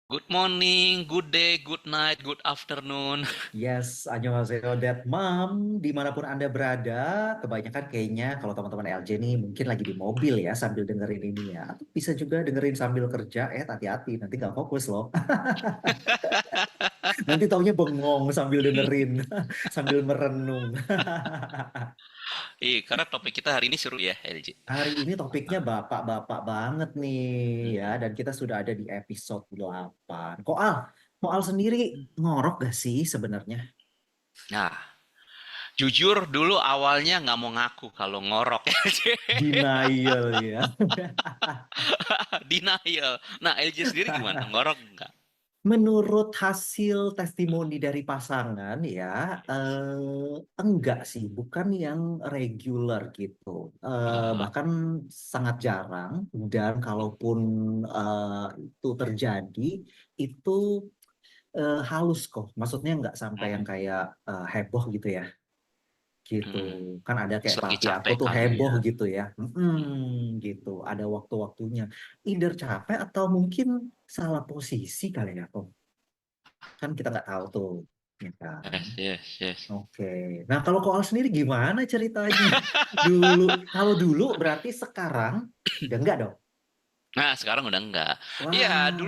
Good morning, good day, good night, good afternoon. Yes, annyeonghaseyo Dad Mom, dimanapun Anda berada, kebanyakan kayaknya kalau teman-teman LJ nih mungkin lagi di mobil ya sambil dengerin ini ya. Atau bisa juga dengerin sambil kerja, hati-hati, nanti nggak fokus loh. Nanti taunya bengong sambil dengerin, sambil merenung. Karena topik kita hari ini seru ya, LJ. Hari ini topiknya bapak-bapak banget nih ya, Mm-mm. dan kita sudah ada di episode 8. Koal sendiri ngorok gak sih sebenarnya? Nah, jujur dulu awalnya nggak mau ngaku kalau ngorok, LJ. Denial ya. Denial. Nah, LJ sendiri gimana? Ngorok nggak? Menurut hasil testimoni dari pasangan ya, enggak sih, bukan yang regular gitu. Ah, Bahkan sangat jarang, dan kalaupun itu terjadi, itu halus kok. Maksudnya nggak sampai yang hmm, kayak heboh gitu ya. Gitu. mm-mm. Kan ada kayak Selagi papi aku capek tuh kali heboh ya. gitu ya. Gitu. Ada waktu-waktunya. Either capek atau mungkin salah posisi kali ya, Tom. Kan kita nggak tahu tuh, ya kan? Yes, yes, yes. Oke. Nah, kalau Koal sendiri gimana ceritanya? Dulu, kalau dulu berarti sekarang udah enggak dong? Nah, sekarang udah enggak. Iya, Wow.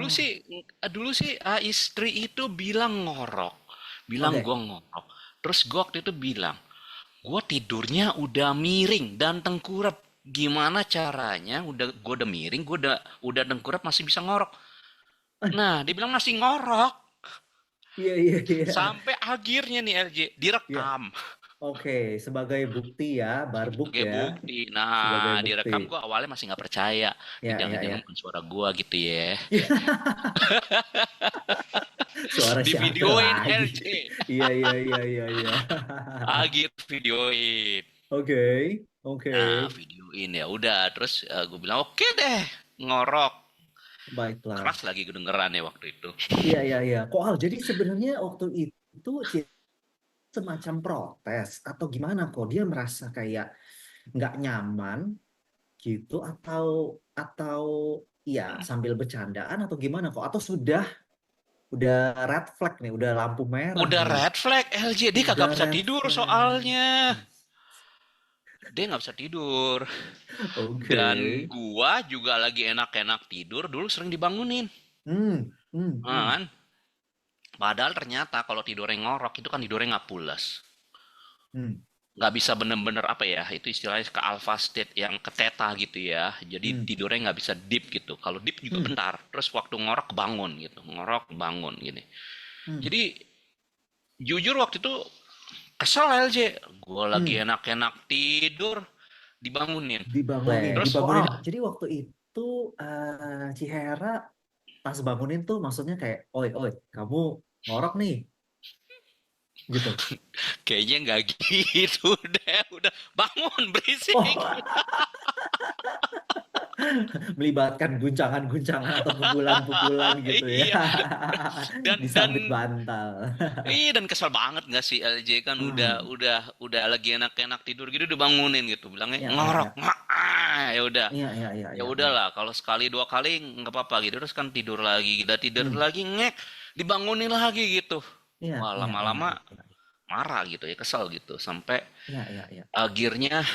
dulu sih istri itu bilang ngorok. Bilang Oke. gua ngorok. Terus gua waktu itu bilang, gua tidurnya udah miring dan tengkurap. Gimana caranya? Gua udah miring, gua udah tengkurap masih bisa ngorok. Nah, dia bilang masih ngorok. Iya, iya, iya. Sampai akhirnya nih LJ Iya. direkam Oke, sebagai bukti ya, barbuk sebagai ya, bukti. sebagai Nah, bukti. direkam gua awalnya masih nggak percaya. Ini Ya, ya, jangan-jangan ya. bukan suara gua gitu ya. Suara Di siapa videoin lagi? LJ. Iya, iya, iya, iya, iya. Gitu videoin. Oke, oke. Nah, videoin ya udah terus gue bilang oke deh ngorok Baiklah. keras lagi kedengeran ya waktu itu. Iya, iya, iya. Koal, jadi sebenarnya waktu itu semacam protes atau gimana kok dia merasa kayak nggak nyaman gitu atau ya sambil bercandaan atau gimana kok atau udah red flag nih udah lampu merah Udah nih red flag LJ, dia udah kagak bisa red tidur flag. soalnya. Dia nggak bisa tidur. Oke. Dan gua juga lagi enak-enak tidur, dulu sering dibangunin. Hmm, Nah, kan? Padahal ternyata kalau tidurnya ngorok itu kan tidurnya nggak pulas. hmm, Nggak bisa bener-bener apa ya, itu istilahnya ke alpha state yang ke theta gitu ya. Jadi hmm, tidurnya nggak bisa deep gitu. Kalau deep juga hmm, bentar, terus waktu ngorok bangun gitu, ngorok bangun gini. hmm, Jadi jujur waktu itu kesel LJ, gue lagi hmm. enak-enak tidur dibangunin. Terus Dibangunin. Jadi waktu itu Cihera pas bangunin tuh maksudnya kayak, oi, oi, kamu ngorok nih, gitu. kayaknya nggak gitu deh, udah bangun berisik. Oh, melibatkan guncangan-guncangan atau pukulan-pukulan gitu ya. Iya, dan Disambit dan bantal. dan kesel banget nggak sih LJ kan Hmm. udah lagi enak-enak tidur gitu dibangunin gitu bilangnya Ya, ya, ngorok. ya. Ya udah. Iya, iya, iya, Ya iya, iya. udahlah, kalau sekali dua kali nggak apa-apa gitu. Terus kan tidur lagi, kita tidur Hmm. lagi ngek, dibangunin lagi gitu. Iya, Wah, iya, iya, lama-lama iya. marah gitu ya, kesel gitu. Sampai Iya, iya, iya. akhirnya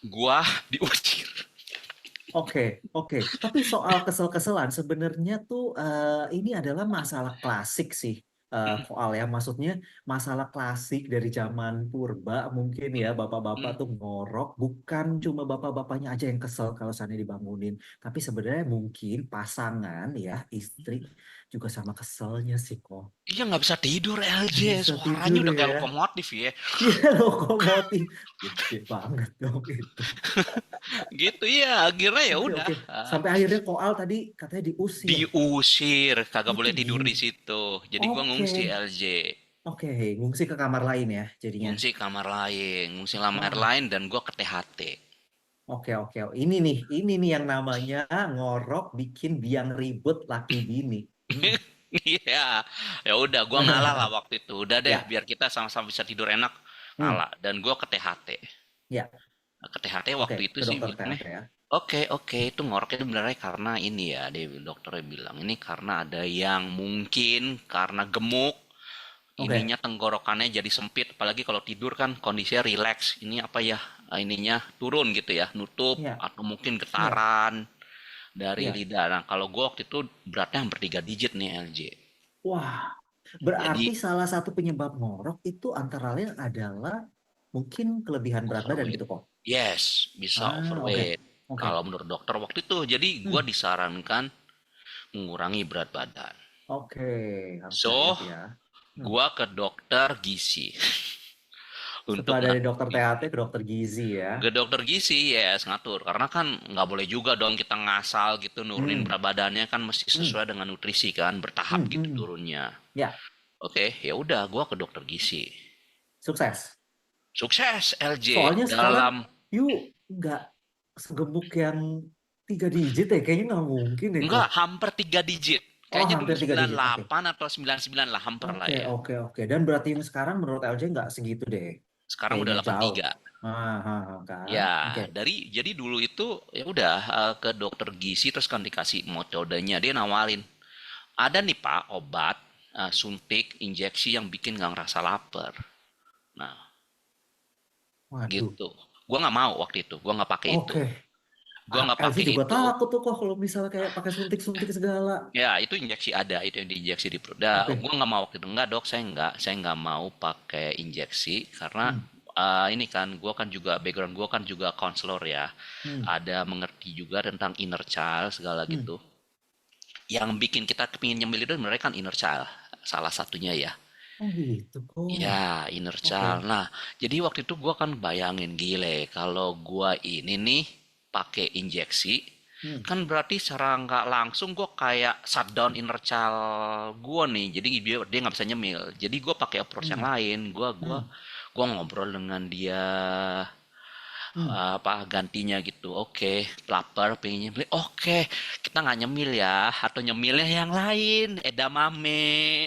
gua diusir. Oke, oke. Tapi soal kesel-keselan, sebenarnya tuh ini adalah masalah klasik sih, Koal ya. Maksudnya masalah klasik dari zaman purba mungkin ya, bapak-bapak Hmm. tuh ngorok. Bukan cuma bapak-bapaknya aja yang kesel kalau seandainya dibangunin. Tapi sebenarnya mungkin pasangan ya, istri juga sama keselnya sih kok. Iya nggak bisa tidur LJ, Nggak bisa suaranya tidur udah kayak ya. lokomotif ya. Iya, lokomotif. Gede banget dong itu. Gitu ya, akhirnya ya Oke, udah. oke. Sampai akhirnya Koal tadi katanya diusir. Diusir, kagak Itu boleh tidur di gim. situ. Jadi gua Oke, ngungsi LJ. oke. Ngungsi ke kamar lain ya jadinya. Ngungsi kamar lain, ngungsi kamar Oh, lain dan gua ke THT. oke, oke. Ini nih yang namanya ngorok bikin biang ribut laki bini. Hmm. Iya, ya udah, gua ngalah lah waktu itu. Udah deh, Ya, biar kita sama-sama bisa tidur enak. hmm. Ngalah. Dan gua ke THT. Ya, Ke THT oke. waktu itu Ke sih dokter bilangnya, THT ya. Oke, oke, itu ngoroknya sebenarnya karena ini ya, dokternya bilang ini karena ada yang mungkin karena gemuk, Oke, ininya tenggorokannya jadi sempit, apalagi kalau tidur kan kondisinya rileks, ini apa ya, ininya turun gitu ya, nutup iya, atau mungkin iya, getaran dari iya. lidah. Nah, kalau gua waktu itu beratnya hampir 3 digit nih LJ. Wah, Jadi, berarti salah satu penyebab ngorok itu antara lain adalah mungkin kelebihan berat badan overweight. gitu kok. Yes, bisa Oke, overweight. oke. Kalau menurut dokter waktu itu, jadi gua Hmm, disarankan mengurangi berat badan. oke, harus So, diet ya. Hmm. gua ke dokter gizi untuk Setelah dari dokter ngatur THT ke dokter gizi ya. ke dokter gizi ya ngatur karena kan nggak boleh juga dong kita ngasal gitu nurunin Hmm, berat badannya kan mesti hmm, sesuai dengan nutrisi kan bertahap hmm, gitu hmm. turunnya. Ya, Oke, ya udah gua ke dokter gizi. sukses. Sukses LJ Soalnya sekarang dalam yuk nggak segemuk yang 3 digit ya, kayaknya nggak mungkin deh kok. enggak hampir 3 digit. Oh, Kayaknya dulu hampir 3 digit. Oke, 98 atau 99 lah hampir lah oke, ya. oke, oke. Dan berarti ini sekarang menurut LJ nggak segitu deh. Sekarang udah Kayaknya jauh. 83. Kan? Oke. Ya, jadi dulu itu ya udah ke dokter gizi terus kan dikasih metodenya dia nawarin. Ada nih Pak obat suntik injeksi yang bikin nggak ngerasa lapar. Nah, Waduh. gitu. Gua nggak mau waktu itu. Gua nggak pakai itu. Oke. Gua nggak LJ pakai juga itu. takut tuh kok kalau misalnya kayak pakai suntik-suntik segala. Ya, itu injeksi ada, itu yang diinjeksi di perut. Dah, Oke. gua nggak mau waktu itu. Enggak, Dok, saya nggak mau pakai injeksi karena Hmm, ini kan gua kan juga background gua kan juga konselor ya. hmm, Ada mengerti juga tentang inner child segala hmm. gitu. Yang bikin kita kepingin nyemil itu sebenarnya kan inner child. Salah satunya ya. Oh gitu kok. Ya, inner Oke. child. Nah, jadi waktu itu gua kan bayangin gile kalau gua ini nih pakai injeksi, Hmm, kan berarti secara nggak langsung gua kayak shutdown inner child gua nih. Jadi dia nggak bisa nyemil. Jadi gua pakai approach yang hmm, lain. Gua gua hmm, gua ngobrol dengan dia hmm. apa gantinya gitu. Oke, lapar pengen nyemil. Oke, kita nggak nyemil ya, atau nyemilnya yang lain, edamame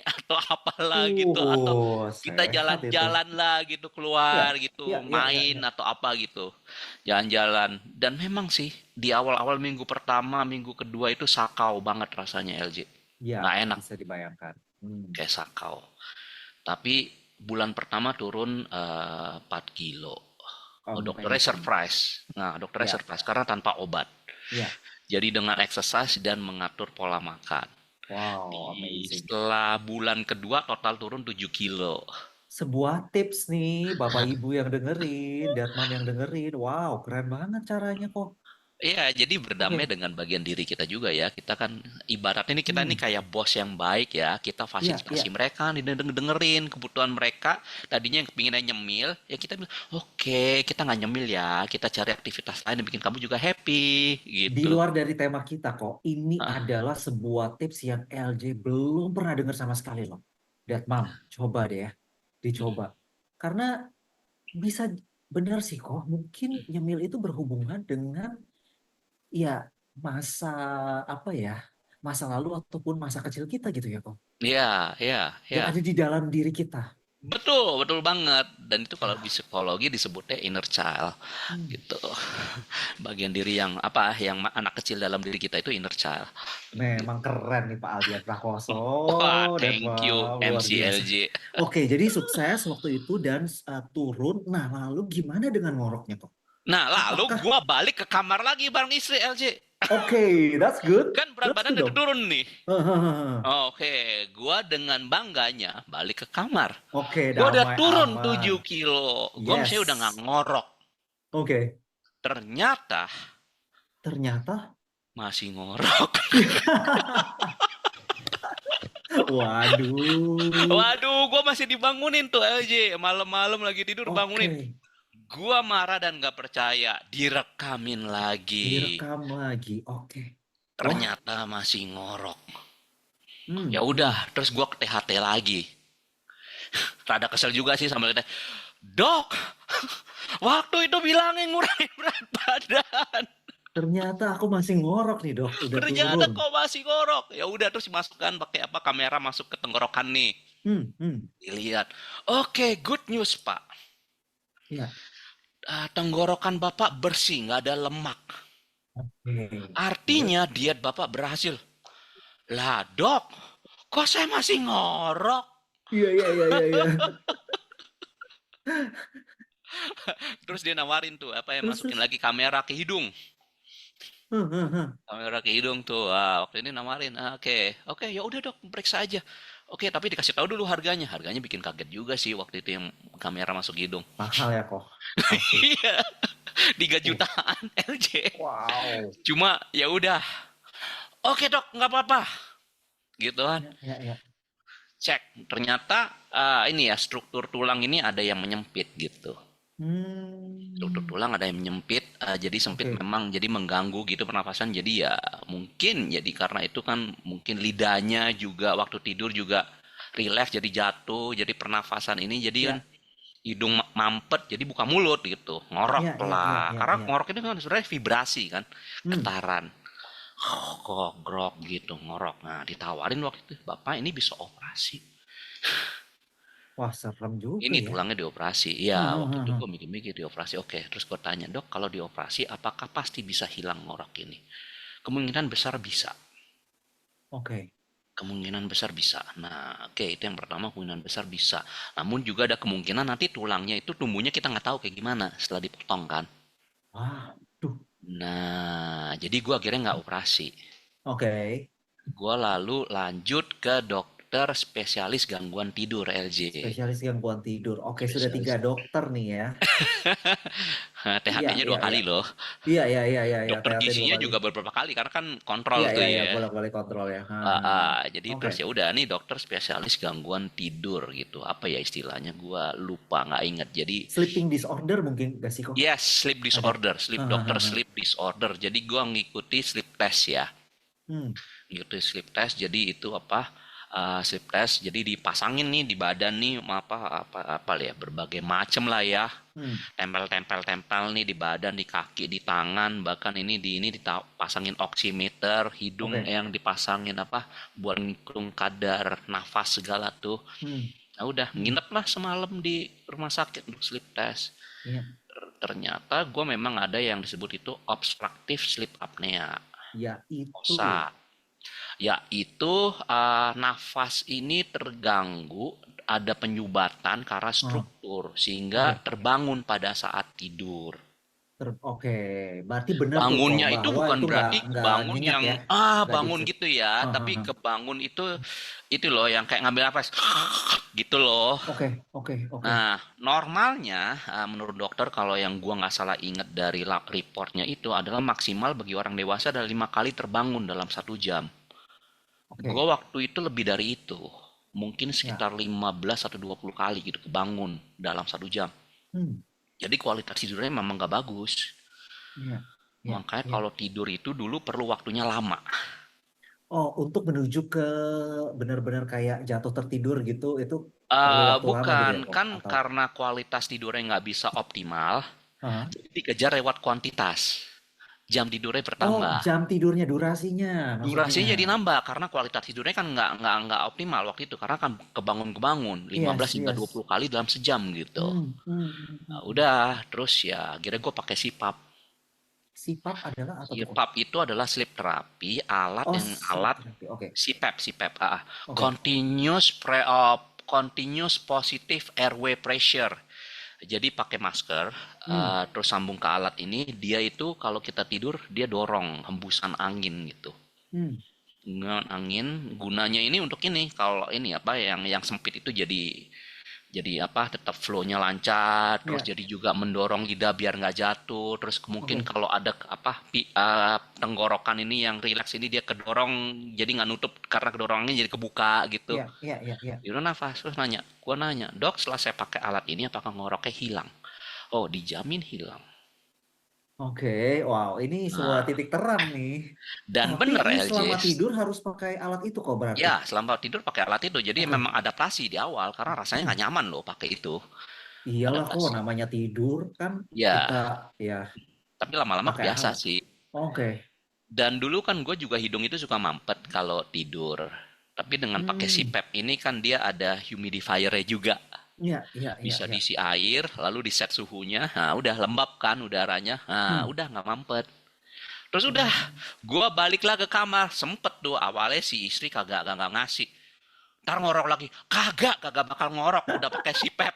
atau apalah gitu, atau kita Sehat itu. jalan-jalan lah gitu keluar Ya, gitu, ya, ya, ya, main ya. atau apa gitu, jalan-jalan. Dan memang sih di awal-awal minggu pertama, minggu kedua itu sakau banget rasanya LJ, Ya, nggak enak bisa dibayangkan. Hmm. kayak sakau. Tapi bulan pertama turun 4 kilo. Oh, dokternya Amazing. surprise. Nah, dokternya Ya, surprise karena tanpa obat. ya. Jadi dengan exercise dan mengatur pola makan. Wow, amazing. Setelah bulan kedua total turun 7 kilo. Sebuah tips nih, Bapak Ibu yang dengerin, Datmam yang dengerin. Wow, keren banget caranya kok. Iya, jadi berdamai Oke. dengan bagian diri kita juga ya. Kita kan ibaratnya ini kita ini Hmm. kayak bos yang baik ya. Kita Iya, fasilitasi iya. mereka, dengerin kebutuhan mereka. Tadinya yang kepinginnya nyemil, ya kita bilang, oke, kita nggak nyemil ya. Kita cari aktivitas lain yang bikin kamu juga happy, Di gitu. luar dari tema kita kok, ini Ah, adalah sebuah tips yang LJ belum pernah dengar sama sekali loh. Datmam, coba deh ya, dicoba. Karena bisa benar sih kok, mungkin nyemil itu berhubungan dengan ya masa apa ya, masa lalu ataupun masa kecil kita gitu ya kok. iya, iya, Yang iya. ada di dalam diri kita. Betul, betul banget. Dan itu kalau di Wah, psikologi disebutnya inner child, hmm. gitu. Bagian diri yang apa, yang anak kecil dalam diri kita itu inner child. Memang keren nih Pak Aldian Prakoso, Wah, thank you Datmam, luar biasa. MCLJ. Oke, jadi sukses waktu itu dan turun. Nah, lalu gimana dengan ngoroknya kok? Nah, lalu Apakah gua balik ke kamar lagi bareng istri LJ. oke, that's good. Kan berat That's badan good udah dong. turun nih. Hahaha. Oke, gua dengan bangganya balik ke kamar. Oke, Gua udah damai turun aman. 7 kilo. Gua misalnya udah nggak Yes. ngorok. Oke. Ternyata Ternyata masih ngorok. waduh. Waduh, gua masih dibangunin tuh LJ. Malam-malam lagi tidur bangunin. Oke. Gua marah dan nggak percaya. Direkamin lagi. Direkam lagi. Oke. Wah. Ternyata masih ngorok. Ya Hmm, udah, hmm. terus gua ke THT lagi. Rada kesel juga sih sama kita. Dok, waktu itu bilangin ngurangin berat badan. Ternyata aku masih ngorok nih, Dok. Udah Ternyata turun. kok masih ngorok. Ya udah terus dimasukkan pakai apa kamera masuk ke tenggorokan nih. Hmm, hmm. Dilihat. Oke, good news, Pak. Ya. Tenggorokan Bapak bersih, nggak ada lemak. Oke. Terus? Artinya diet Bapak berhasil. Lah dok, kok saya masih ngorok? Iya, iya, iya, iya, iya. Terus dia nawarin tuh, apa ya, Terus, masukin terus. lagi kamera ke hidung. Hah, hah, hah. Kamera ke hidung tuh. Ah, waktu ini nawarin, oke, oke, ya udah dok, periksa aja. Oke, tapi dikasih tahu dulu harganya. Harganya bikin kaget juga sih waktu itu yang kamera masuk hidung. Mahal ya kok. Pasti. Iya, 3 Uh, jutaan LJ. wow. Cuma ya udah, oke dok, nggak apa-apa. Gitu kan. Ya, ya, ya. Cek, ternyata ini ya struktur tulang ini ada yang menyempit gitu. Struktur Hmm. tulang ada yang menyempit, jadi sempit Oke. memang, jadi mengganggu gitu pernafasan. Jadi ya mungkin jadi karena itu kan mungkin lidahnya juga waktu tidur juga rileks jadi jatuh, jadi pernafasan ini jadi kan Ya, hidung mampet jadi buka mulut gitu, ngorok ya, ya, ya, lah. ya, Karena ya. ngorok itu kan sebenarnya vibrasi kan, Hmm. getaran. Kok grok gitu ngorok. Nah, ditawarin waktu itu, "Bapak ini bisa operasi." Wah, serem juga Ini ya. tulangnya dioperasi. Iya, Hah, hah, waktu hah, itu hah. gue mikir-mikir dioperasi. Oke, terus gue tanya, dok, kalau dioperasi apakah pasti bisa hilang ngorok ini? Kemungkinan besar bisa. Oke. Kemungkinan besar bisa. Nah, oke, itu yang pertama, kemungkinan besar bisa. Namun juga ada kemungkinan nanti tulangnya itu tumbuhnya kita nggak tahu kayak gimana setelah dipotong kan. Waduh. Nah, jadi gue akhirnya nggak operasi. Oke. Gue lalu lanjut ke dokter spesialis gangguan tidur LJ. Spesialis gangguan tidur. Oke, sudah Spesialis. 3 dokter nih ya. Iya, THT-nya iya, dua iya. kali loh. Iya, iya, iya, iya, iya. Dokter THT dua gizinya kali. juga beberapa kali karena kan kontrol Iya, tuh iya, iya. ya. Bolak-balik kontrol ya. Hah, hah, hah. Jadi Oke. terus ya udah nih dokter spesialis gangguan tidur gitu. Apa ya istilahnya? Gua lupa nggak inget. Jadi Sleeping disorder mungkin gak sih kok? yes, sleep Ada. disorder, sleep Hah, hah, dokter hah, hah. sleep disorder. Jadi gua ngikuti sleep test ya. Hmm. Ngikuti sleep test. Jadi itu apa? Sleep test. Jadi dipasangin nih di badan nih apa apa apa ya berbagai macem lah ya, Hmm. tempel-tempel-tempel nih di badan, di kaki, di tangan, bahkan ini dipasangin oximeter, hidung Oke. yang dipasangin apa buat ngitung kadar nafas segala tuh. Hmm. Nah udah Hmm. nginep lah semalam di rumah sakit untuk sleep test. Iya. Ternyata gue memang ada yang disebut itu obstructive sleep apnea, Ya itu. OSA, yaitu nafas ini terganggu, ada penyumbatan karena Hah. struktur sehingga Oke. terbangun pada saat tidur. Oke. Berarti benar tuh kok Bangunnya itu bahwa bukan itu berarti nggak kebangun nyenyak yang ya. Nggak bangun dicek. gitu ya, Hah, hah, tapi hah. kebangun itu loh yang kayak ngambil nafas gitu loh. Oke. Oke. Oke. Nah, normalnya menurut dokter kalau yang gua nggak salah ingat dari reportnya itu adalah maksimal bagi orang dewasa adalah 5 kali terbangun dalam 1 jam. Gua Oke. waktu itu lebih dari itu. Mungkin Ya. sekitar 15 atau 20 kali gitu kebangun dalam 1 jam. Hmm. Jadi kualitas tidurnya memang nggak bagus. Iya. Iya. Makanya Iya. kalau tidur itu dulu perlu waktunya lama. Oh, untuk menuju ke benar-benar kayak jatuh tertidur gitu, itu perlu waktu lama gitu Bukan, ya kok? kan Atau? karena kualitas tidurnya nggak bisa optimal, Hah? jadi dikejar lewat kuantitas. Jam tidurnya Oh, bertambah. jam tidurnya, durasinya maksudnya. Durasinya jadi nambah karena kualitas tidurnya kan nggak optimal waktu itu karena kan kebangun-kebangun 15 Yes, hingga yes. 20 kali dalam sejam gitu. Nah, Hmm. udah, terus ya akhirnya gue pakai CPAP. CPAP adalah apa tuh kok? CPAP itu adalah sleep therapy, Oh, sleep alat therapy. Oke. CPAP, Oke. continuous positive airway pressure. Jadi pakai masker, Hmm. terus sambung ke alat ini, dia itu kalau kita tidur dia dorong hembusan angin gitu. Hmm. Dengan angin, gunanya ini untuk ini, kalau ini apa yang sempit itu jadi apa tetap flow-nya lancar, terus Ya. jadi juga mendorong lidah biar nggak jatuh, terus mungkin Oke. kalau ada apa tenggorokan ini yang rileks ini dia kedorong jadi nggak nutup karena kedorongannya jadi kebuka gitu. Ya, ya, ya, ya. Itu nafas terus gua nanya, dok setelah saya pakai alat ini apakah ngoroknya hilang? Oh dijamin hilang. Oke. Wow, ini sebuah Nah, titik terang nih. dan Tapi bener ini selama LJ, tidur harus pakai alat itu kok berarti. ya selama tidur pakai alat itu, jadi Oke. memang adaptasi di awal karena rasanya Hmm. nggak nyaman loh pakai itu, Iyalah kok adaptasi. namanya tidur kan kita Ya, ya tapi lama-lama pakai kebiasa alat. sih. Oke. Dan dulu kan gue juga hidung itu suka mampet kalau tidur. Tapi dengan pakai Hmm. CPAP ini kan dia ada humidifier-nya juga. Iya, iya, iya, Bisa iya. diisi air, lalu di set suhunya. Nah, udah lembab kan udaranya. Nah, Hmm. udah nggak mampet. Terus udah, Hmm. gua baliklah ke kamar. Sempet tuh awalnya si istri kagak ngasih. Ntar ngorok lagi. Kagak bakal ngorok. Udah pakai sipep.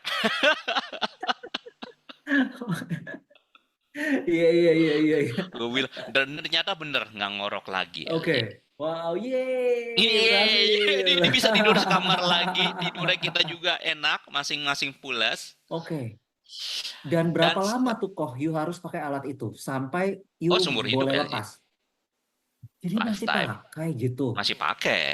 Iya, iya, iya, iya, iya. Gue bilang, dan ternyata bener nggak ngorok lagi LJ. Oke. Wow, yeay, Iya, berhasil. ini bisa tidur sekamar lagi. Tidurnya kita juga enak, masing-masing pulas. Oke. Dan Dan berapa lama tuh kok you harus pakai alat itu sampai you oh, seumur hidup boleh LJ. lepas? Jadi masih Lifetime. pakai gitu. Masih pakai.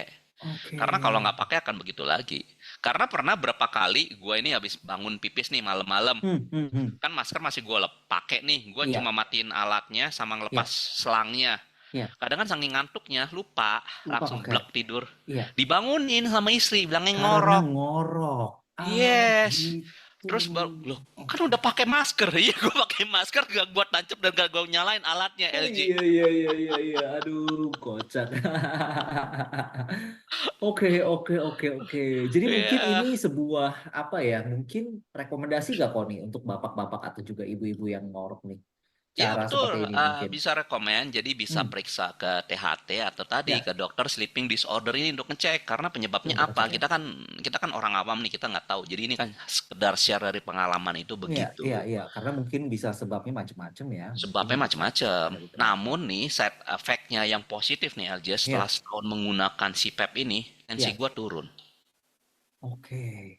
Oke. Karena kalau nggak pakai akan begitu lagi. Karena pernah berapa kali gue ini habis bangun pipis nih malam-malam. Hmm. Kan masker masih gue pakai nih. Gue cuma Iya, matiin alatnya sama ngelepas iya, selangnya. iya. Kadang kan saking ngantuknya lupa, Lupa langsung pakai. blek tidur. Iya. Dibangunin sama istri, bilangnya Karena ngorok. ngorok. Ah, Yes. gitu. Terus baru, loh, kan Oke. udah pakai masker. Iya, gue pakai masker gak gue tancap dan gak gue nyalain alatnya Oh, LG. iya, iya, iya, iya, iya. Aduh, kocak. Oke, oke, oke, oke. Jadi mungkin ini Iya. sebuah apa ya? Mungkin rekomendasi gak kok nih untuk bapak-bapak atau juga ibu-ibu yang ngorok nih? Iya Cara betul, seperti ini mungkin. bisa rekomen, jadi bisa Hmm, periksa ke THT atau tadi ke ya, dokter sleeping disorder ini untuk ngecek karena penyebabnya untuk apa. ngecek ya. Kita kan orang awam nih, kita nggak tahu. Jadi ini kan sekedar share dari pengalaman itu Iya, begitu. iya, iya. Karena mungkin bisa sebabnya macam-macam ya. Mungkin Sebabnya bisa macam-macam. ada beberapa. Namun nih, side effect-nya yang positif nih LJ, setelah Iya, setahun menggunakan CPAP ini, tensi iya. gua turun. Oke,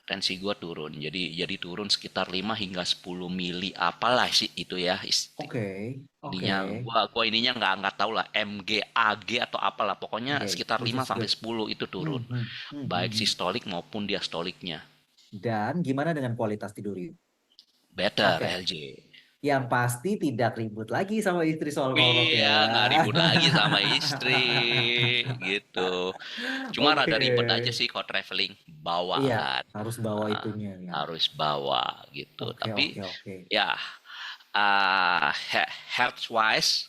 Tensi gua turun. Jadi turun sekitar 5 hingga 10 mili apalah sih itu ya. oke, oke. Ininya gua ininya nggak tahu lah MG AG atau apalah. Pokoknya Oke, sekitar which 5 is sampai good. 10 itu turun. Baik Hmm. sistolik maupun diastoliknya. Dan gimana dengan kualitas tidur you? Better Oke, LJ. yang pasti tidak ribut lagi sama istri soal ngorok Iya, ya. nggak ribut lagi sama istri gitu. Cuma Oke, rada ribet aja sih kalau traveling. Bawa iya kan. harus bawa itunya ya. Harus bawa gitu. Oke, Tapi oke, oke. ya health wise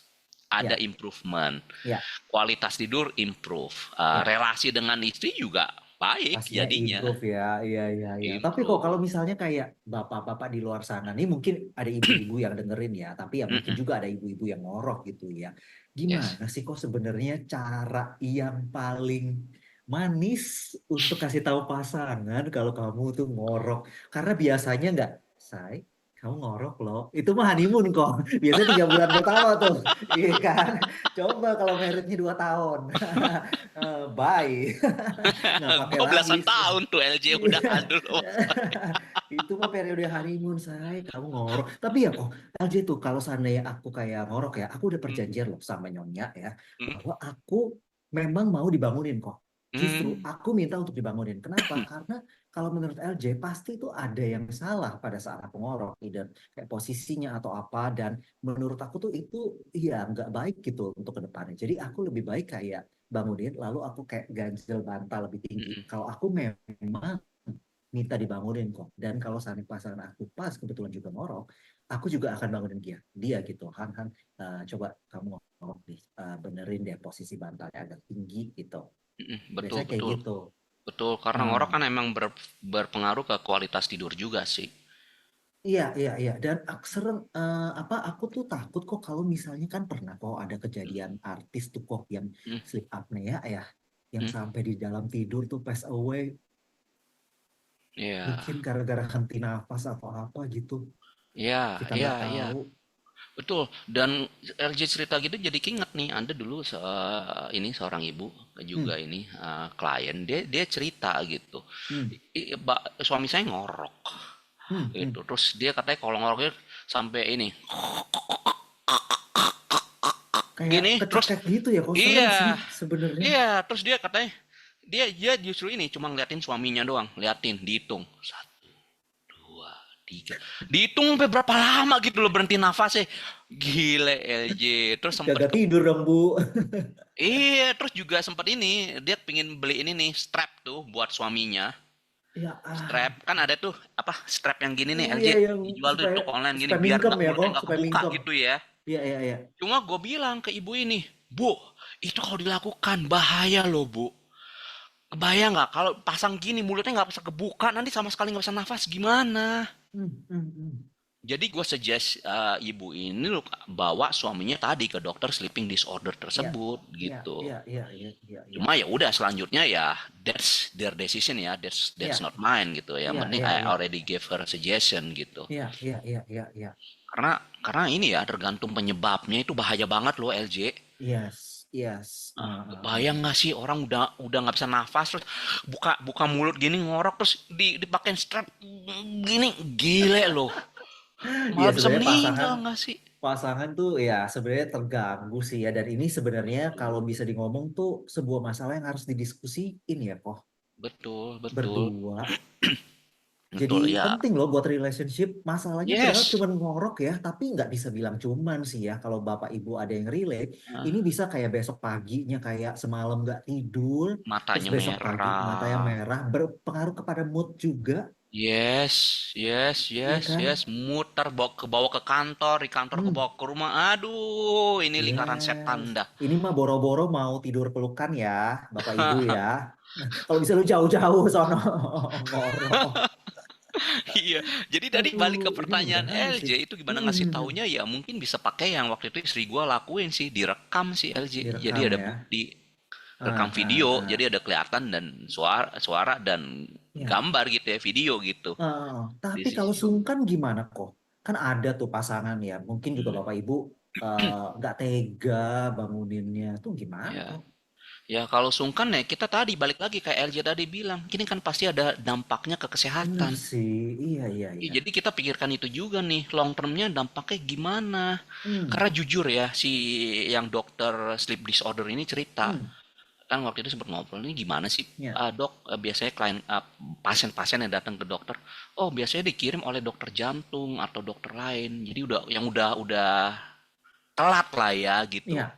ada Ya, improvement. ya, Kualitas tidur improve. ya. Relasi dengan istri juga baik Pastinya jadinya. improve ya, iya, iya, iya. Tapi kok kalau Improve. misalnya kayak bapak-bapak di luar sana, nih mungkin ada ibu-ibu yang dengerin ya, tapi ya mungkin Mm-mm. juga ada ibu-ibu yang ngorok gitu ya. Yes. Gimana sih kok sebenarnya cara yang paling manis untuk kasih tahu pasangan kalau kamu tuh ngorok? Karena biasanya nggak, say, kamu ngorok loh. Itu mah honeymoon kok. Biasanya 3 bulan pertama tuh, iya kan? Coba kalau meritnya 2 tahun, bye. Nggak pakai Gue lagi. belasan tahun tuh LJ Iya. udahan dulu. Itu mah periode honeymoon saya, kamu ngorok. Tapi ya kok, LJ tuh kalau seandainya aku kayak ngorok ya, aku udah Hmm, perjanjian loh sama Nyonya ya, hmm, bahwa aku memang mau dibangunin kok. Justru hmm, aku minta untuk dibangunin. Kenapa? Karena kalau menurut LJ pasti itu ada yang salah pada saat aku ngorok, either kayak posisinya atau apa. Dan menurut aku tuh itu ya nggak baik gitu untuk ke depannya. Jadi aku lebih baik kayak bangunin, lalu aku kayak ganjel bantal lebih tinggi. hmm. Kalau aku memang minta dibangunin kok. Dan kalau saat pasangan aku pas kebetulan juga ngorok, aku juga akan bangunin dia. Dia gitu, Han, Han, coba kamu ngorok nih, benerin deh posisi bantalnya agak tinggi gitu. Betul, Biasanya kayak betul. gitu. Betul, karena Nah, ngorok kan emang berpengaruh ke kualitas tidur juga sih. iya, iya, iya. Dan apa? Aku tuh takut kok kalau misalnya kan pernah kok ada kejadian artis tuh kok yang Hmm, sleep apnea ya, yang hmm. sampai di dalam tidur tuh pass away, Iya, mungkin gara-gara henti nafas atau apa gitu. iya, Kita iya, nggak iya. tahu. Betul. Dan LJ cerita gitu jadi keinget nih, Anda dulu ini seorang ibu juga Hmm, ini klien, dia cerita gitu. hmm, Suami saya ngorok hmm. gitu. Terus dia katanya kalau ngoroknya sampai ini Kayak gini, terus kecekek gitu ya, kok serem sih iya, sebenarnya. iya, terus dia katanya dia justru ini cuma ngeliatin suaminya doang, liatin, dihitung. Satu, dua, tiga. Dihitung sampai berapa lama gitu loh berhenti nafasnya. Gile LJ. Terus sempet Gak tidur dong, Bu. iya, terus juga sempet ini, dia pingin beli ini nih, strap tuh buat suaminya. Ya, Strap, kan ada tuh, apa, strap yang gini nih, LJ. iya, yang Dijual tuh di supaya toko online gini, supaya biar mingkem nggak ya, mulutnya kok, nggak supaya kebuka mingkem. gitu ya. Iya, iya, iya. Cuma gue bilang ke ibu ini, Bu, itu kalau dilakukan bahaya loh, Bu. Kebayang nggak kalau pasang gini mulutnya nggak bisa kebuka, nanti sama sekali nggak bisa nafas, gimana? Hmm, hmm, hmm. Jadi gue suggest ibu ini loh bawa suaminya tadi ke dokter sleeping disorder Iya, tersebut iya, gitu. iya, iya, iya, iya, iya, Cuma ya udah selanjutnya ya that's their decision ya, that's iya, not mine gitu ya. iya, Mending iya, I iya, already gave her a suggestion gitu. iya, iya, iya, iya, iya. Karena ini ya tergantung penyebabnya itu bahaya banget loh LJ. Yes, yes. Bayang nggak sih orang udah nggak bisa nafas terus buka buka mulut gini ngorok terus dipakein strap gini gile loh. Iya, Malah bisa sebenarnya meninggal nggak sih? pasangan tuh ya sebenarnya terganggu sih ya, dan ini sebenarnya kalau bisa ngomong tuh sebuah masalah yang harus didiskusiin ya kok Betul, betul, berdua. Jadi betul ya. penting loh buat relationship. Masalahnya padahal Yes, cuman ngorok ya, tapi nggak bisa bilang cuman sih ya. Kalau bapak ibu ada yang relate, ini bisa kayak besok paginya kayak semalam nggak tidur, terus matanya besok pagi matanya merah. merah, berpengaruh kepada mood juga, Yes, yes, iya yes, yes. kan? Muter bawa ke kantor, di kantor ke Hmm, bawa ke rumah. Aduh, ini lingkaran setan yes. dah. Ini mah boro-boro mau tidur pelukan ya, bapak ibu ya. Kalau bisa lu jauh-jauh sono ngorok. Iya, jadi tadi balik ke Aduh, ini pertanyaan mengganggu sih. LJ itu gimana ngasih Hmm, taunya ya mungkin bisa pakai yang waktu itu istri gua lakuin sih direkam sih LJ. Jadi direkam ada ya. bukti rekam Ah, ah, video, ah. jadi ada kelihatan dan suara dan Ya. gambar gitu ya video gitu di Tapi kalau situ. sungkan gimana kok? Kan ada tuh pasangan ya, mungkin juga bapak ibu nggak tega banguninnya tuh gimana Ya, kok? ya kalau sungkan ya kita tadi balik lagi kayak LJ tadi bilang, ini kan pasti ada dampaknya ke Bener kesehatan. sih, iya iya Ya, iya. jadi kita pikirkan itu juga nih, long termnya dampaknya gimana. Hmm, Karena jujur ya, si yang dokter sleep disorder ini cerita, hmm, kan waktu itu sempat ngobrol nih gimana sih ya, dok, biasanya pasien-pasien yang datang ke dokter, oh biasanya dikirim oleh dokter jantung atau dokter lain, jadi udah telat lah ya gitu, iya.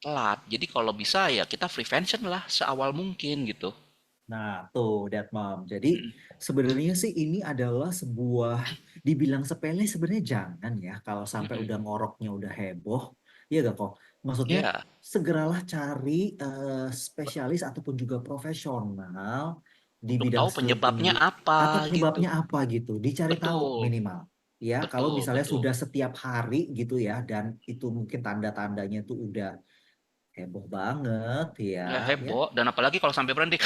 telat. Jadi kalau bisa ya kita prevention lah seawal mungkin gitu. Nah, tuh, Dad Mom. Jadi sebenarnya sih ini adalah sebuah dibilang sepele sebenarnya jangan ya kalau sampai Mm-mm. udah ngoroknya udah heboh. Iya gak kok? Maksudnya Ya, segeralah cari spesialis ataupun juga profesional di untuk bidang tahu sleeping penyebabnya atau apa gitu. penyebabnya apa gitu. Dicari tahu Betul, minimal. Ya, kalau betul, misalnya betul. sudah setiap hari gitu ya dan itu mungkin tanda-tandanya tuh udah heboh banget ya, Ya ya heboh dan apalagi kalau sampai berhenti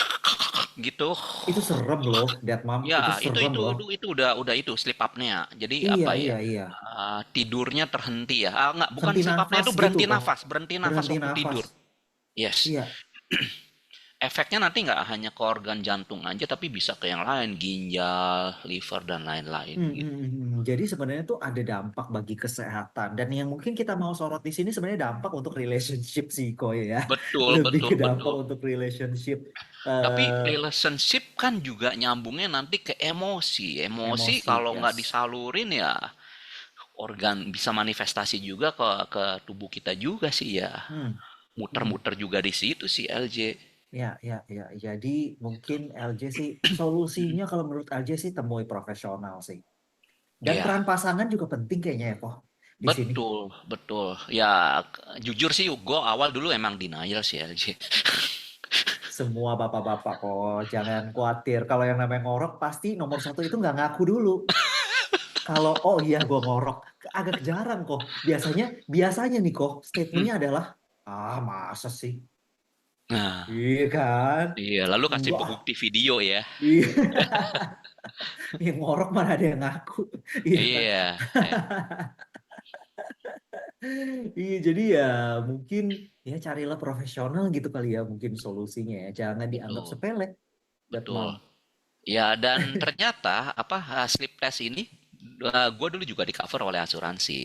gitu. itu serem loh, Dad Mom. Itu Ya, itu serem itu loh. itu udah itu sleep apnea. Jadi Iya, apa iya, ya? iya. Tidurnya terhenti ya. Enggak, bukan Henti sleep apnea nafas itu gitu kok. berhenti nafas Berhenti waktu nafas. tidur. Yes. Iya. Efeknya nanti nggak hanya ke organ jantung aja, tapi bisa ke yang lain, ginjal, liver dan lain-lain gitu. Jadi sebenarnya tuh ada dampak bagi kesehatan. Dan yang mungkin kita mau sorot di sini sebenarnya dampak untuk relationship sih, Koy ya. Betul, Lebih betul, ke dampak betul. untuk relationship. Tapi eh relationship kan juga nyambungnya nanti ke emosi. Emosi Emosi, kalau nggak yes. disalurin ya organ bisa manifestasi juga ke tubuh kita juga sih ya. Hmm. Hmm. Muter-muter juga di situ sih LJ. Ya, ya, ya. Jadi mungkin LJ sih solusinya kalau menurut LJ sih temui profesional sih. Dan Ya, peran pasangan juga penting kayaknya ya, kok di sini. betul, betul. Ya, jujur sih gue awal dulu emang denial sih LJ. Semua bapak-bapak kok, jangan khawatir. Kalau yang namanya ngorok, pasti nomor satu itu nggak ngaku dulu. Kalau, oh iya gue ngorok, agak jarang kok. Biasanya, biasanya nih kok, statementnya adalah, ah masa sih? Nah, Iya kan? iya, lalu kasih Enggak. bukti video ya. Iya, yang ngorok mana ada yang ngaku. Iya kan? Iya, Iya, jadi ya mungkin ya carilah profesional gitu kali ya, mungkin solusinya ya. Jangan dianggap betul, sepele, that betul. mom. Ya, dan ternyata apa sleep test ini gue dulu juga di cover oleh asuransi.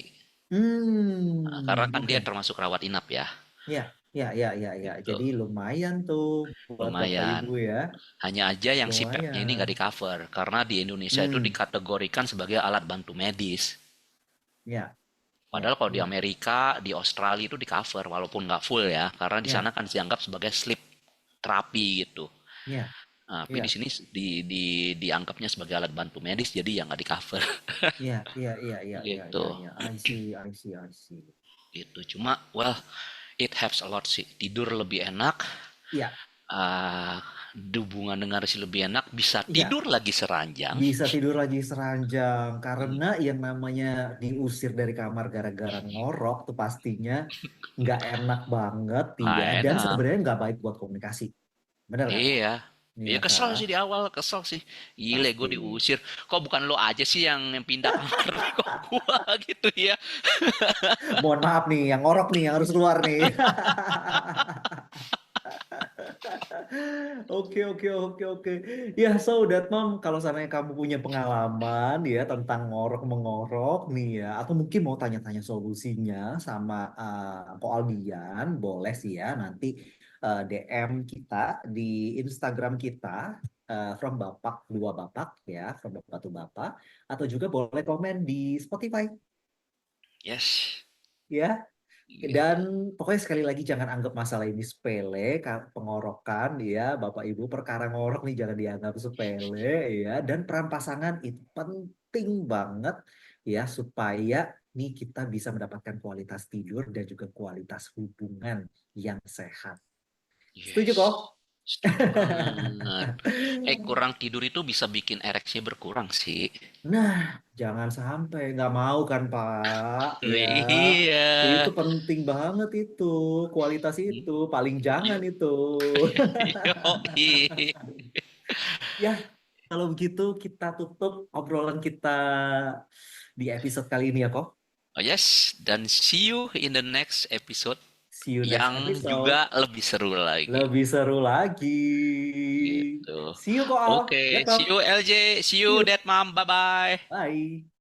Karena kan dia Oke. termasuk rawat inap ya, Ya, ya, ya, ya, ya. gitu. Jadi lumayan tuh buat Bapak Lumayan. Ibu ya. Hanya aja yang CPAP-nya ini nggak Lumayan. di cover karena di Indonesia itu Hmm, dikategorikan sebagai alat bantu medis. ya, Padahal ya, kalau di ya, Amerika, di Australia itu di cover walaupun nggak full ya, karena di sana ya, kan dianggap sebagai sleep terapi gitu. ya, Nah, tapi di ya, sini dianggapnya sebagai alat bantu medis jadi ya nggak di cover ya, ya, ya, ya, ya, gitu. ya, ya. I see, I see, I see. Gitu. Cuma well it helps a lot sih. Tidur lebih enak. Ya, ah hubungan dengan istri lebih enak, bisa Iya, tidur lagi seranjang. bisa tidur lagi seranjang karena yang namanya diusir dari kamar gara-gara ngorok tuh pastinya nggak enak banget ya Nah, dan enak. sebenarnya nggak baik buat komunikasi. Bener nggak? Iya. Iya Ya kesel kak, sih di awal, kesel sih. Gile gue pasti. diusir. Kok bukan lo aja sih yang pindah kamar? Kok gua gitu ya? Mohon maaf nih, yang ngorok nih yang harus keluar nih. Oke, oke, oke, oke. Ya, so that mom, kalau seandainya kamu punya pengalaman ya tentang ngorok-mengorok nih ya, atau mungkin mau tanya-tanya solusinya sama Ko Aldian, boleh sih ya nanti DM kita di Instagram kita, from Bapak Dua Bapak ya, from Bapak to Bapak, atau juga boleh komen di Spotify Yes. ya. Dan Gitu. pokoknya sekali lagi jangan anggap masalah ini sepele, pengorokan ya, Bapak Ibu perkara ngorok nih jangan dianggap sepele ya. Dan peran pasangan itu penting banget ya supaya nih kita bisa mendapatkan kualitas tidur dan juga kualitas hubungan yang sehat. Setuju Yes. kok? Setuju banget. Kurang tidur itu bisa bikin ereksi berkurang sih. Nah, jangan sampai nggak mau kan Pak ya. Iya. Itu penting banget itu, kualitas itu paling jangan itu. Yoi. Ya, kalau begitu kita tutup obrolan kita di episode kali ini ya kok. Oh yes, dan see you in the next episode See you next yang episode. juga lebih seru lagi. Lebih seru lagi. Gitu. See you kok Al. Ya Oke, see kok. you LJ, see See you you. Dead Mom, bye bye. Bye.